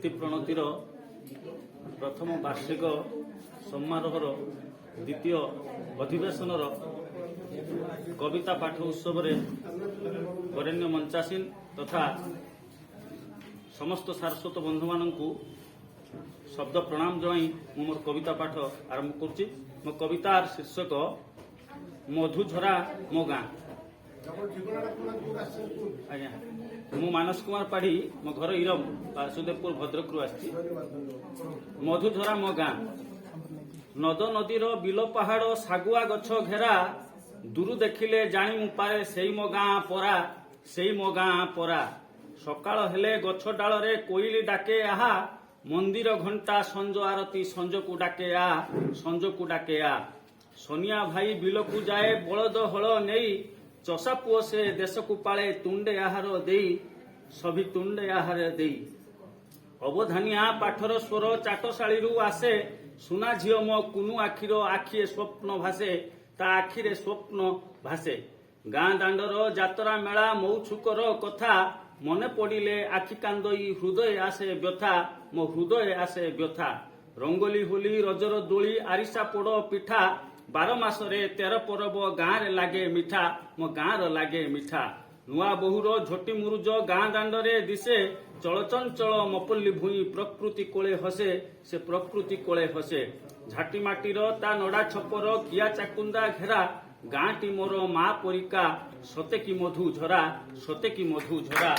ସ୍ମୃତି ପ୍ରଣତିର ପ୍ରଥମ ବାର୍ଷିକ ସମାରୋହର ଦ୍ୱିତୀୟ ଅଧିବେଶନର କବିତା ପାଠ ଉତ୍ସବରେ ବରେଣ୍ୟ ମଞ୍ଚାସୀନ ତଥା ସମସ୍ତ ସାରସ୍ୱତ ବନ୍ଧୁମାନଙ୍କୁ ଶବ୍ଦ ପ୍ରଣାମ ଜଣାଇ ମୁଁ ମୋର କବିତା ପାଠ ଆରମ୍ଭ କରୁଛି। ମୋ କବିତାର ଶୀର୍ଷକ ମଧୁଝରା ମୋ ଗାଁ। ଆଜ୍ଞା, ମୁଁ ମାନସ କୁମାର ପାଢ଼ୀ, ମୋ ଘର ଇରମ, ବାସୁଦେବପୁର, ଭଦ୍ରକରୁ ଆସିଛି। ମଧୁଝରା ମୋ ଗାଁ। ନଦ ନଦୀର ବିଲ ପାହାଡ଼ ଶାଗୁଆ ଗଛ ଘେରା, ଦୂରୁ ଦେଖିଲେ ଜାଣି ମୁଁ ପାରେ ସେଇ ମୋ ଗାଁ ପରା, ସେଇ ମୋ ଗାଁ ପରା। ସକାଳ ହେଲେ ଗଛ ଡାଳରେ କୋଇଲି ଡାକେ ଆହା, ମନ୍ଦିର ଘଣ୍ଟା ସଞ୍ଜ ଆରତି ସଞ୍ଜକୁ ଡାକେ ଆ, ସଞ୍ଜକୁ ଡାକେ ଆ। ସନିଆ ଭାଇ ବିଲକୁ ଯାଏ ବଳଦ ହଳ ନେଇ, ଚଷା ପୁଅ ସେ ଦେଶକୁ ପାଳେ ତୁଣ୍ଡେ ଆହାର ଦେଇ, ସଭି ତୁଣ୍ଡେ ଆହାର ଦେଇ। ଅବଧାନିଆ ପାଠର ସ୍ୱର ଚାଟଶାଳୀରୁ ଆସେ, ସୁନା ଝିଅ ମୋ କୁନୁ ଆଖିର ଆଖିଏ ସ୍ୱପ୍ନ ଭାସେ, ତା ଆଖିରେ ସ୍ୱପ୍ନ ଭାସେ। ଗାଁ ଦାଣ୍ଡର ଯାତ୍ରା ମେଳା ମଉଛୁକର କଥା, ମନେ ପଡ଼ିଲେ ଆଖି କାନ୍ଦଇ ହୃଦୟ ଆସେ ବ୍ୟଥା, ମୋ ହୃଦୟ ଆସେ ବ୍ୟଥା। ରଙ୍ଗୋଲି ହୋଲି ରଜର ଦୋଳି ଆରିସା ପୋଡ଼ ପିଠା, 12 ମାସରେ 13 ପରବ ଗାଁରେ ଲାଗେ ମିଠା, ମୋ ଗାଁର ଲାଗେ ମିଠା। ନୂଆ ବୋହୁର ଝୋଟି ମୁରୁଜ ଗାଁ ଦାଣ୍ଡରେ ଦିଶେ, ଚଳଚଞ୍ଚଳ ମପଲ୍ଲୀ ଭୂଇଁ ପ୍ରକୃତି କୋଳେ ହସେ, ସେ ପ୍ରକୃତି କୋଳେ ହସେ। ଝାଟି ମାଟିର ତା ନଡ଼ା ଛପର କିଆ ଚାକୁନ୍ଦା ଘେରା, ଗାଁଟି ମୋର ମା ପରିକା ସତେ କି ମଧୁ ଝରା, ସତେ କି ମଧୁ ଝରା।